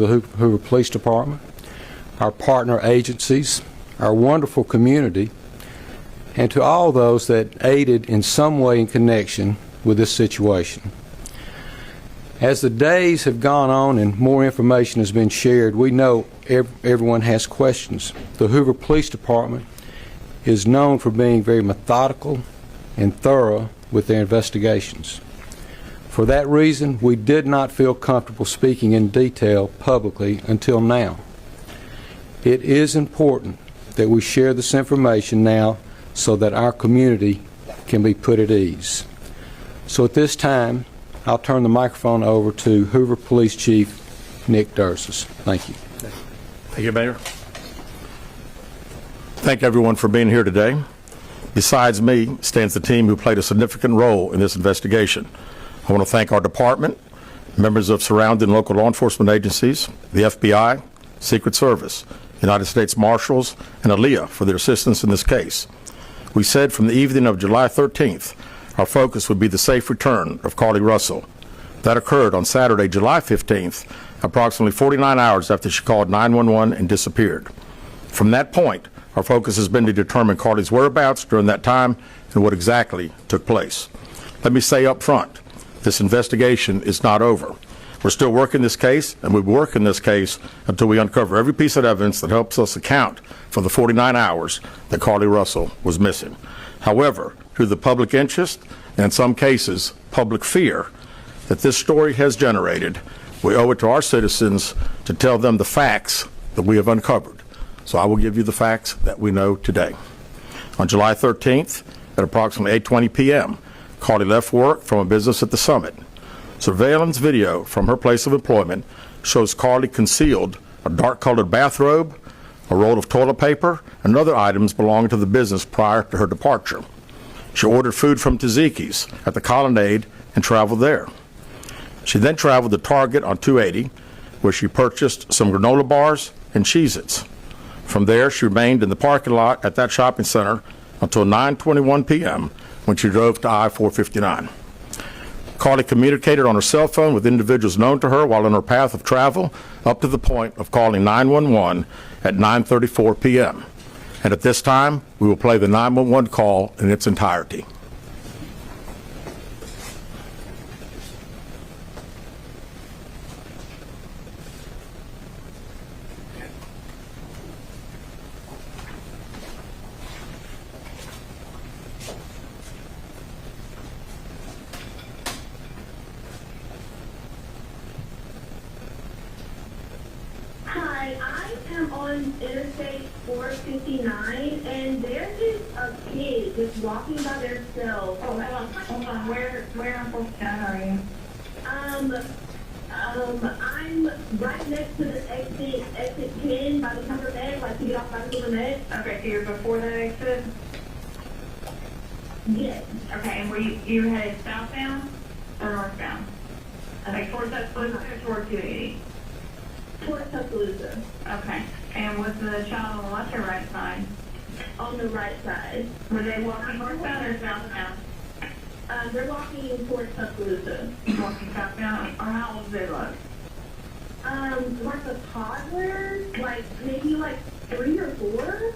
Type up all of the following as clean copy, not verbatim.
the Hoover Police Department, our partner agencies, our wonderful community, and to all those that aided in some way in connection with this situation. As the days have gone on and more information has been shared, we know everyone has questions. The Hoover Police Department is known for being very methodical and thorough with their investigations. For that reason, we did not feel comfortable speaking in detail publicly until now. It is important that we share this information now so that our community can be put at ease. So at this time, I'll turn the microphone over to Hoover Police Chief Nick Dursis. Thank you. Thank you, Mayor. Thank everyone for being here today. Besides me stands the team who played a significant role in this investigation. I want to thank our department, members of surrounding local law enforcement agencies, the FBI, Secret Service, United States Marshals, and ALEA for their assistance in this case. We said from the evening of July 13th, our focus would be the safe return of Carlee Russell. That occurred on Saturday, July 15th, approximately 49 hours after she called 911 and disappeared. From that point, our focus has been to determine Carlee's whereabouts during that time and what exactly took place. Let me say up front, this investigation is not over. We're still working this case, and we'll be working this case until we uncover every piece of evidence that helps us account for the 49 hours that Carlee Russell was missing. However, through the public interest, and in some cases, public fear that this story has generated, we owe it to our citizens to tell them the facts that we have uncovered. So I will give you the facts that we know today. On July 13th, at approximately 8:20 p.m., Carlee left work from a business at the Summit. Surveillance video from her place of employment shows Carlee concealed a dark-colored bathrobe, a roll of toilet paper, and other items belonging to the business prior to her departure. She ordered food from Tzatziki's at the Colonnade and traveled there. She then traveled to Target on 280, where she purchased some granola bars and Cheez-Its. From there, she remained in the parking lot at that shopping center until 9:21 p.m. when she drove to I-459. Carlee communicated on her cell phone with individuals known to her while on her path of travel up to the point of calling 911 at 9:34 p.m. And at this time, we will play the 911 call in its entirety. Hi, I am on Interstate 459, and there is a kid just walking by themselves. Oh, hold on. Where on 459 are you? I'm right next to the exit 10 by the Silver Med, like to get off by the Silver Med. Okay, so you're before that exit? Yes. Okay, and were you headed southbound or northbound? Like towards that split or toward 280? Towards Tuscaloosa. Okay. And was the child on the left or right side? On the right side. Were they walking northbound or southbound? They're walking towards Tuscaloosa. Walking southbound? Or how old do they look? Like a toddler, like maybe like 3 or 4.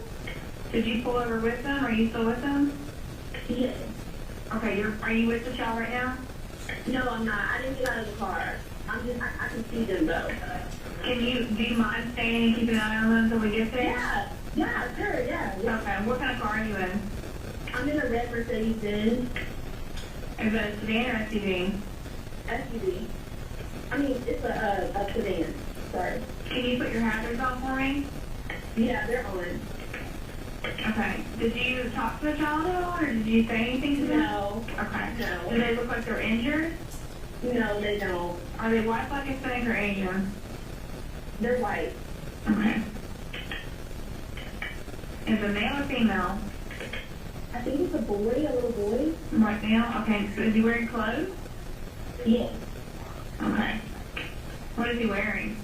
Did you pull over with them? Are you still with them? Yes. Okay, are you with the child right now? No, I'm not. I didn't get out of the car. I can see them though. Do you mind staying and keeping an eye on them until we get there? Yeah, sure, yeah. Okay, what kind of car are you in? I'm in a red Mercedes-Benz. Is that a sedan or SUV? SUV. I mean, it's a sedan, sorry. Can you put your hazards on for me? Yeah, they're on. Okay. Did you talk to the child at all, or did you say anything to them? No. Okay. No. Do they look like they're injured? No, they don't. Are they white, black, Hispanic, or Asian? They're white. Okay. Is it male or female? I think it's a boy, a little boy. White male? Okay. So is he wearing clothes? Yes. Okay. What is he wearing?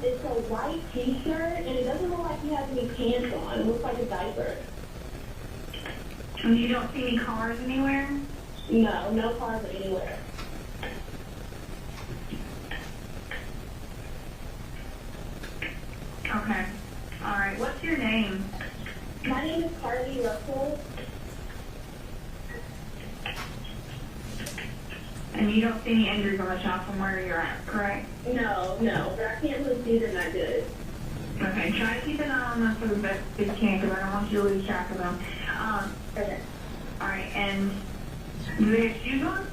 It's a white t-shirt, and it doesn't look like he has any pants on. It looks like a diaper. And you don't see any cars anywhere? No, no cars anywhere. Okay. All right. What's your name? My name is Carlee Russell. And you don't see any injuries on the child from where you're at, correct? No, but I can't really see them that good. Okay. Try to keep an eye on them for the best you can, because I don't want you to lose track of them. Okay. All right. And do they have shoes on?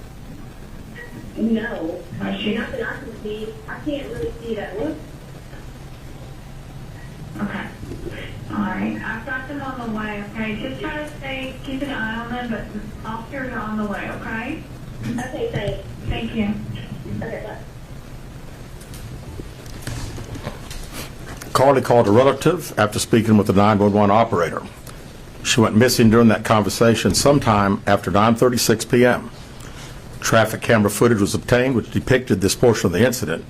No, Shoes? not that I can see. I can't really see that one. Okay. All right. I've got them on the way, okay? Just try to keep an eye on them, but the officers are on the way, okay? Okay, thanks. Thank you. Okay, bye. Carlee called a relative after speaking with the 911 operator. She went missing during that conversation sometime after 9:36 p.m. Traffic camera footage was obtained which depicted this portion of the incident,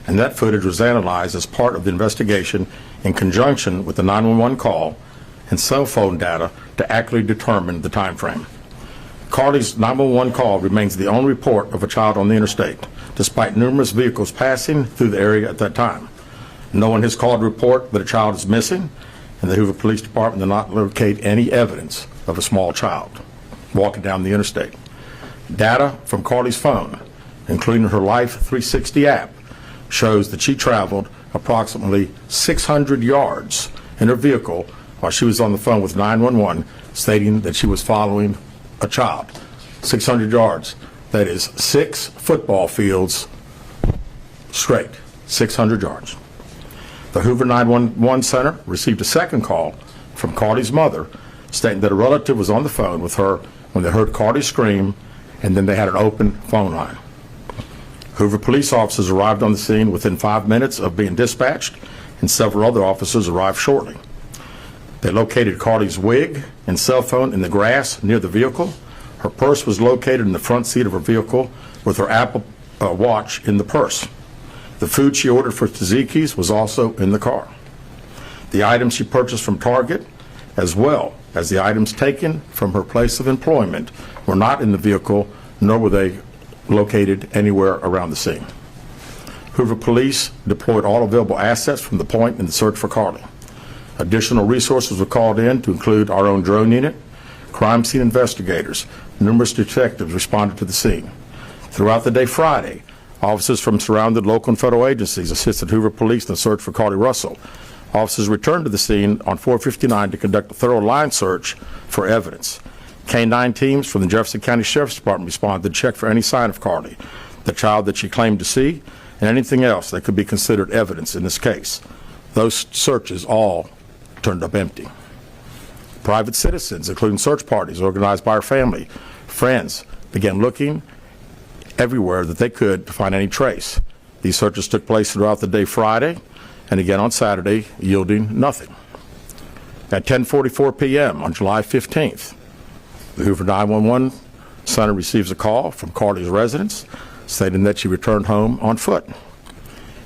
and that footage was analyzed as part of the investigation in conjunction with the 911 call and cell phone data to accurately determine the time frame. Carlee's 911 call remains the only report of a child on the interstate, despite numerous vehicles passing through the area at that time. No one has called to report that a child is missing, and the Hoover Police Department did not locate any evidence of a small child walking down the interstate. Data from Carlee's phone, including her Life 360 app, shows that she traveled approximately 600 yards in her vehicle while she was on the phone with 911, stating that she was following a child. 600 yards. That is 6 football fields straight. 600 yards. The Hoover 911 Center received a second call from Carlee's mother stating that a relative was on the phone with her when they heard Carlee scream, and then they had an open phone line. Hoover police officers arrived on the scene within 5 minutes of being dispatched, and several other officers arrived shortly. They located Carlee's wig and cell phone in the grass near the vehicle. Her purse was located in the front seat of her vehicle with her Apple Watch in the purse. The food she ordered for Tzatziki's was also in the car. The items she purchased from Target, as well as the items taken from her place of employment, were not in the vehicle, nor were they located anywhere around the scene. Hoover police deployed all available assets from the point in the search for Carlee. Additional resources were called in to include our own drone unit, crime scene investigators. Numerous detectives responded to the scene. Throughout the day Friday, officers from surrounding local and federal agencies assisted Hoover police in the search for Carlee Russell. Officers returned to the scene on 459 to conduct a thorough line search for evidence. K-9 teams from the Jefferson County Sheriff's Department responded to check for any sign of Carlee, the child that she claimed to see, and anything else that could be considered evidence in this case. Those searches all turned up empty. Private citizens, including search parties organized by her family, friends, began looking everywhere that they could to find any trace. These searches took place throughout the day Friday and again on Saturday, yielding nothing. At 10:44 p.m. on July 15th, the Hoover 911 Center receives a call from Carlee's residence stating that she returned home on foot.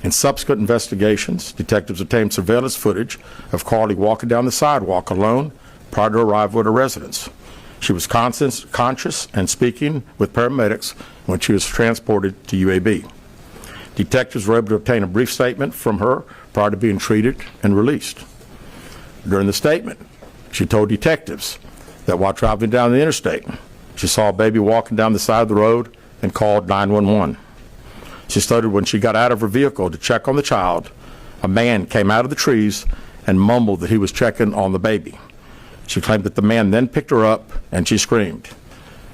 In subsequent investigations, detectives obtained surveillance footage of Carlee walking down the sidewalk alone prior to arrival at her residence. She was conscious and speaking with paramedics when she was transported to UAB. Detectives were able to obtain a brief statement from her prior to being treated and released. During the statement, she told detectives that while traveling down the interstate, she saw a baby walking down the side of the road and called 911. She stated when she got out of her vehicle to check on the child, a man came out of the trees and mumbled that he was checking on the baby. She claimed that the man then picked her up and she screamed.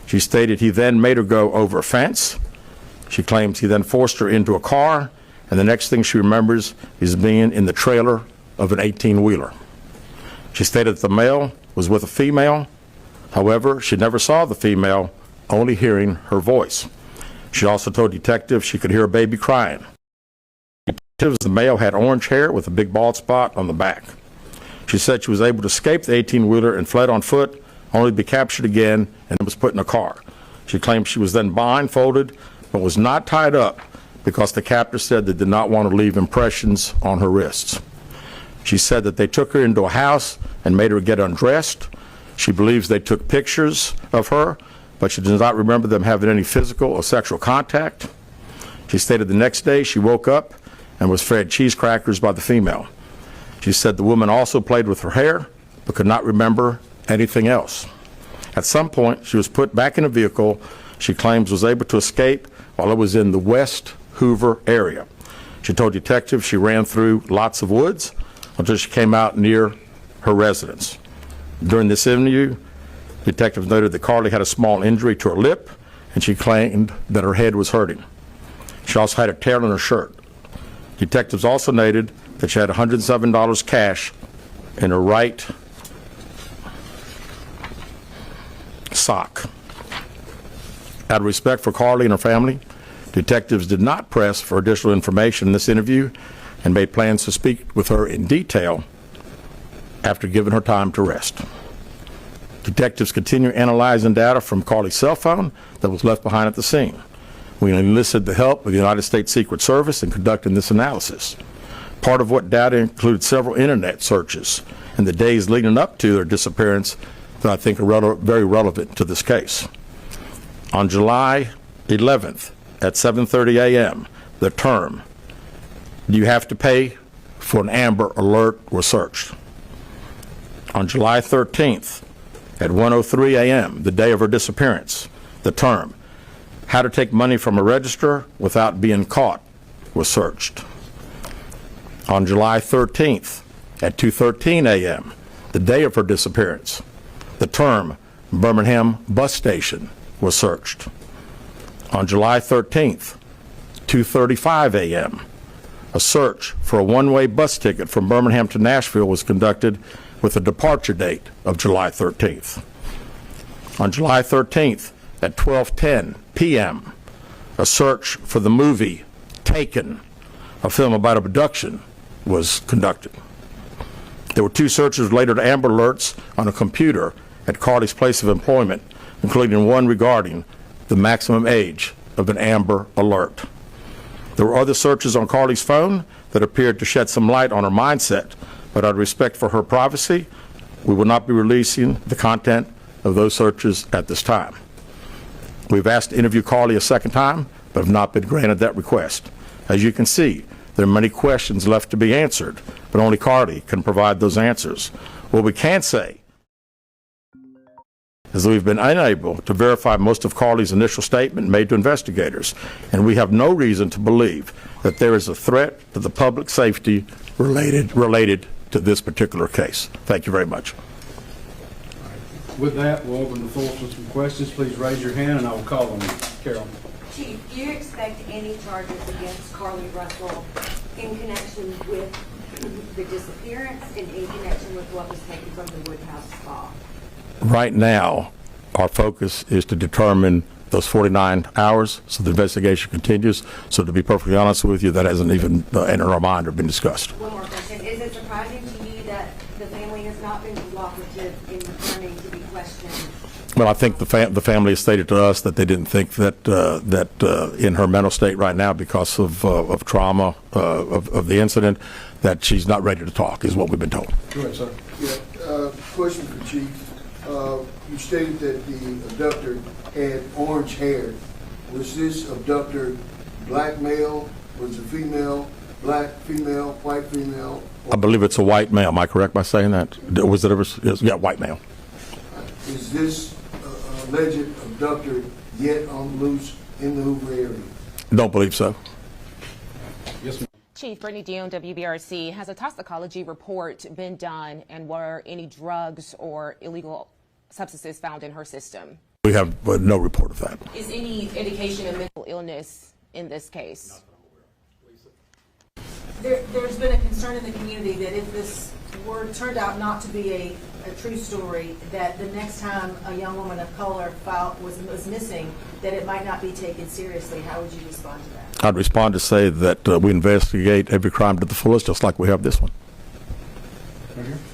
She stated he then made her go over a fence. She claims he then forced her into a car, and the next thing she remembers is being in the trailer of an 18-wheeler. She stated that the male was with a female. However, she never saw the female, only hearing her voice. She also told detectives she could hear a baby crying. Detectives, the male had orange hair with a big bald spot on the back. She said she was able to escape the 18-wheeler and fled on foot, only to be captured again and was put in a car. She claimed she was then blindfolded but was not tied up because the captor said they did not want to leave impressions on her wrists. She said that they took her into a house and made her get undressed. She believes they took pictures of her, but she does not remember them having any physical or sexual contact. She stated the next day she woke up and was fed cheese crackers by the female. She said the woman also played with her hair but could not remember anything else. At some point, she was put back in a vehicle she claims was able to escape while it was in the West Hoover area. She told detectives she ran through lots of woods until she came out near her residence. During this interview, detectives noted that Carlee had a small injury to her lip, and she claimed that her head was hurting. She also had a tear in her shirt. Detectives also noted that she had $107 cash in her right sock. Out of respect for Carlee and her family, detectives did not press for additional information in this interview and made plans to speak with her in detail after giving her time to rest. Detectives continue analyzing data from Carlee's cell phone that was left behind at the scene. We enlisted the help of the United States Secret Service in conducting this analysis. Part of what data included several internet searches in the days leading up to their disappearance that I think are very relevant to this case. On July 11th at 7:30 a.m., the term, "Do you have to pay for an Amber Alert?" was searched. On July 13th at 1:03 a.m., the day of her disappearance, the term, "How to take money from a register without being caught," was searched. On July 13th at 2:13 a.m., the day of her disappearance, the term Birmingham bus station was searched. On July 13th, 2:35 a.m., a search for a one-way bus ticket from Birmingham to Nashville was conducted with a departure date of July 13th. On July 13th at 12:10 p.m., a search for the movie Taken, a film about abduction, was conducted. There were 2 searches related to Amber Alerts on a computer at Carlee's place of employment, including one regarding the maximum age of an Amber Alert. There were other searches on Carlee's phone that appeared to shed some light on her mindset, but out of respect for her privacy, we will not be releasing the content of those searches at this time. We've asked to interview Carlee a second time, but have not been granted that request. As you can see, there are many questions left to be answered, but only Carlee can provide those answers. What we can say is that we've been unable to verify most of Carlee's initial statement made to investigators, and we have no reason to believe that there is a threat to the public safety related to this particular case. Thank you very much. With that, we'll open the floor for some questions. Please raise your hand and I will call on you. Carol. Chief, do you expect any charges against Carlee Russell in connection with the disappearance and in connection with what was taken from the Woodhouse spa? Right now, our focus is to determine those 49 hours, so the investigation continues. So to be perfectly honest with you, that hasn't even entered our mind or been discussed. One more question. Is it surprising to you that the family has not been cooperative in returning to be questioned? Well, I think the family has stated to us that they didn't think that in her mental state right now, because of trauma of the incident, that she's not ready to talk, is what we've been told. Go ahead, sir. Yeah, question for Chief. You stated that the abductor had orange hair. Was this abductor black male? Was it female? Black female? White female? I believe it's a white male. Am I correct by saying that? Was it ever? Yeah, white male. Is this alleged abductor yet on loose in the Hoover area? Don't believe so. Yes, ma'am. Chief Brittany Dion, WBRC. Has a toxicology report been done, and were any drugs or illegal substances found in her system? We have no report of that. Is any indication of mental illness in this case? There's been a concern in the community that if this turned out not to be a true story, that the next time a young woman of color was missing, that it might not be taken seriously. How would you respond to that? I'd respond to say that we investigate every crime to the fullest, just like we have this one.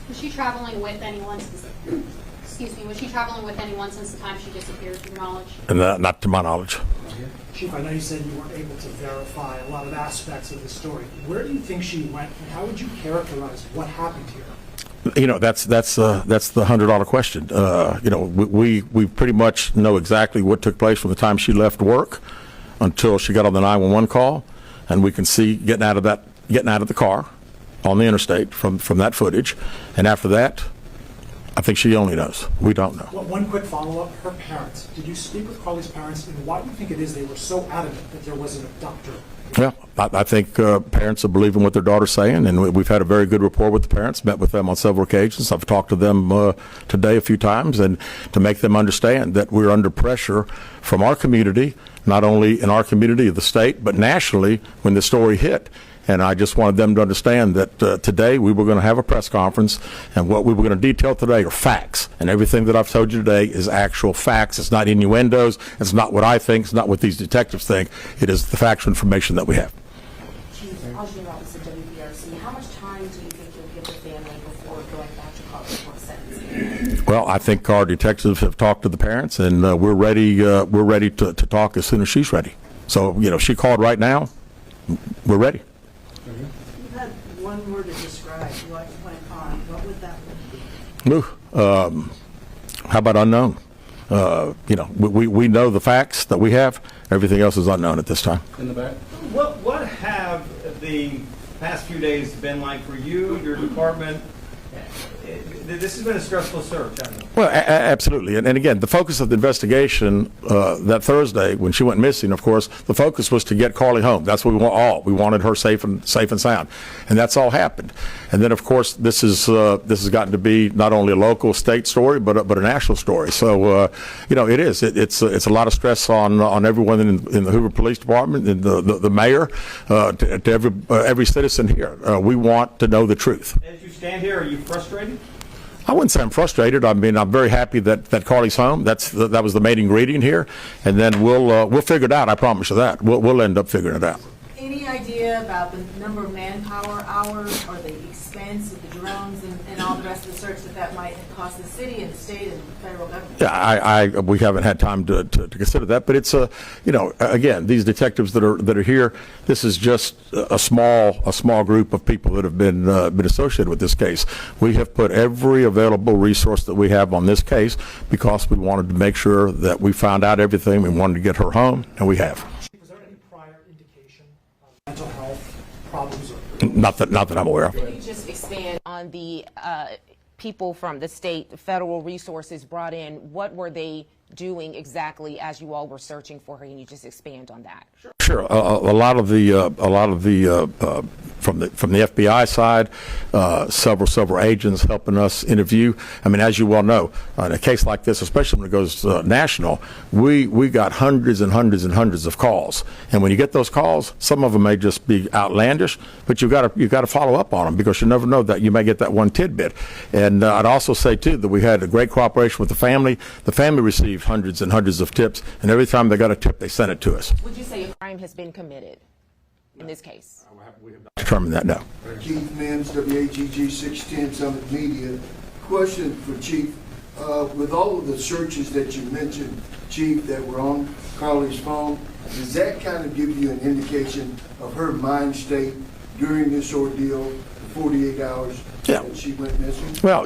Was she traveling with anyone? Excuse me. Was she traveling with anyone since the time she disappeared, to your knowledge? And not to my knowledge. Chief, I know you said you weren't able to verify a lot of aspects of the story. Where do you think she went, and how would you characterize what happened to her? You know, that's the $100 question. You know, we pretty much know exactly what took place from the time she left work until she got on the 911 call, and we can see getting out of the car on the interstate from that footage. And after that, I think she only knows. We don't know. Well, one quick follow-up. Her parents. Did you speak with Carlee's parents, and why do you think it is they were so adamant that there was an abductor? Well, I think parents are believing what their daughter's saying, and we've had a very good rapport with the parents, met with them on several occasions. I've talked to them today a few times, and to make them understand that we're under pressure from our community, not only in our community of the state, but nationally when the story hit. And I just wanted them to understand that today we were going to have a press conference, and what we were going to detail today are facts. And everything that I've told you today is actual facts. It's not innuendos. It's not what I think. It's not what these detectives think. It is the factual information that we have. Chief, Ajay Roberts of WBRC, how much time do you think you'll give the family before going back to Carlee for sentencing? Well, I think our detectives have talked to the parents, and we're ready. We're ready to talk as soon as she's ready. So, she called right now. We're ready. You had one word to describe what went on. What would that be? How about unknown? We know the facts that we have. Everything else is unknown at this time. In the back. What have the past few days been like for you, your department? This has been a stressful search, hasn't it? Well, absolutely. And again, the focus of the investigation that Thursday, when she went missing, of course, the focus was to get Carlee home. That's what we want all. We wanted her safe and sound. And that's all happened. And then, of course, this has gotten to be not only a local, state story, but a national story. So, it is. It's a lot of stress on everyone in the Hoover Police Department, and the mayor, to every citizen here. We want to know the truth. As you stand here, are you frustrated? I wouldn't say I'm frustrated. I mean, I'm very happy that Carlee's home. That was the main ingredient here, and then we'll figure it out. I promise you that. We'll end up figuring it out. Any idea about the number of manpower hours or the expense of the drones and all the rest of the search that might cost the city and the state and the federal government? Yeah, we haven't had time to consider that, but it's again, these detectives that are here. This is just a small group of people that have been associated with this case. We have put every available resource that we have on this case because we wanted to make sure that we found out everything. We wanted to get her home, and we have. Was there any prior indication of mental health problems? Not that I'm aware of. Can you just expand on the people from the state, federal resources brought in? What were they doing exactly as you all were searching for her? Can you just expand on that? Sure. A lot of the from the FBI side, several agents helping us interview. I mean, as you well know, in a case like this, especially when it goes national, we got hundreds and hundreds and hundreds of calls. And when you get those calls, some of them may just be outlandish, but you got to follow up on them because you never know that you may get that one tidbit. And I'd also say too that we had a great cooperation with the family. The family received hundreds and hundreds of tips, and every time they got a tip, they sent it to us. Would you say a crime has been committed in this case? We have not determined that, no. Keith Mims, WAGG 610 Summit Media. Question for Chief. With all of the searches that you mentioned, Chief, that were on Carlee's phone, does that kind of give you an indication of her mind state during this ordeal, the 48 hours that she went missing? Well,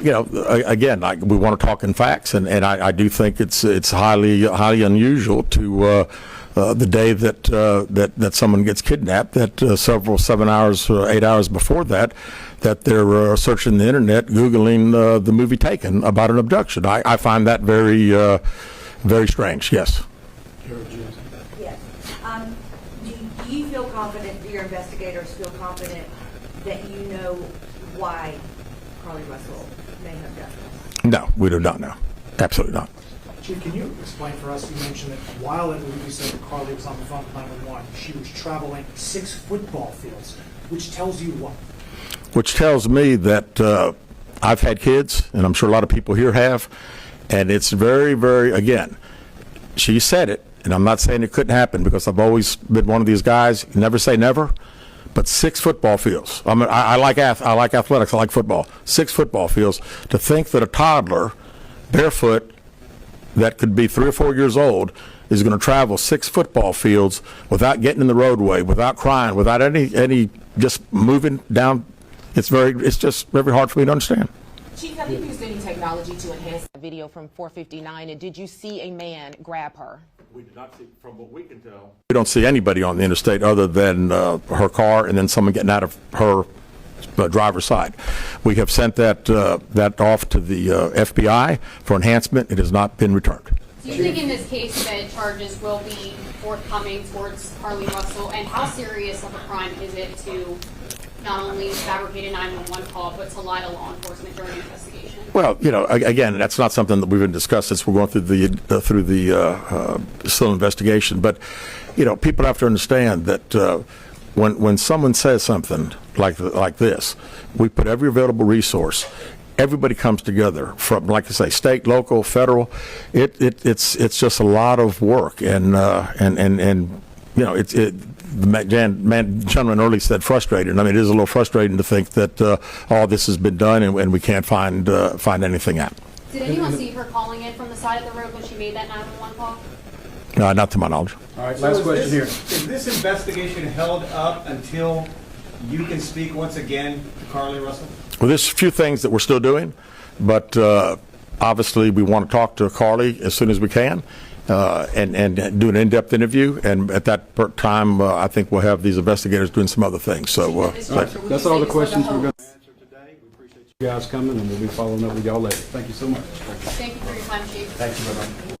again, we want to talk in facts, and I do think it's highly unusual to the day that someone gets kidnapped, that several 7 hours, 8 hours before that they're searching the internet, Googling the movie Taken about an abduction. I find that very, very strange. Yes. Yes. Do you feel confident, do your investigators feel confident that you know why Carlee Russell may have done this? No, we do not know. Absolutely not. Chief, can you explain for us, you mentioned that while I believe you said that Carlee was on the phone with 911, she was traveling 6 football fields, which tells you what? Which tells me that I've had kids, and I'm sure a lot of people here have, and it's very, very, again, she said it, and I'm not saying it couldn't happen because I've always been one of these guys, never say never, but 6 football fields. I mean, I like athletics, I like football. 6 football fields. To think that a toddler, barefoot, that could be 3 or 4 years old, is going to travel 6 football fields without getting in the roadway, without crying, without any just moving down. It's just very hard for me to understand. Chief, have you used any technology to enhance the video from 459, and did you see a man grab her? We did not see, from what we can tell. We don't see anybody on the interstate other than her car and then someone getting out of her driver's side. We have sent that off to the FBI for enhancement. It has not been returned. Do you think in this case that charges will be forthcoming towards Carlee Russell, and how serious of a crime is it to not only fabricate a 911 call, but to lie to law enforcement during an investigation? Well, again, that's not something that we've been discussed since we're going through the still investigation. But people have to understand that when someone says something like this, we put every available resource. Everybody comes together from, like I say, state, local, federal. It's just a lot of work, and the gentleman earlier said frustrated. I mean, it is a little frustrating to think that all this has been done and we can't find anything out. Did anyone see her calling in from the side of the road when she made that 911 call? Not to my knowledge. All right, last question here. Is this investigation held up until you can speak once again to Carlee Russell? Well, there's a few things that we're still doing, but obviously we want to talk to Carlee as soon as we can and do an in-depth interview. And at that time, I think we'll have these investigators doing some other things. So that's all the questions we're going to answer today. We appreciate you guys coming, and we'll be following up with y'all later. Thank you so much. Thank you for your time, Chief. Thank you very much.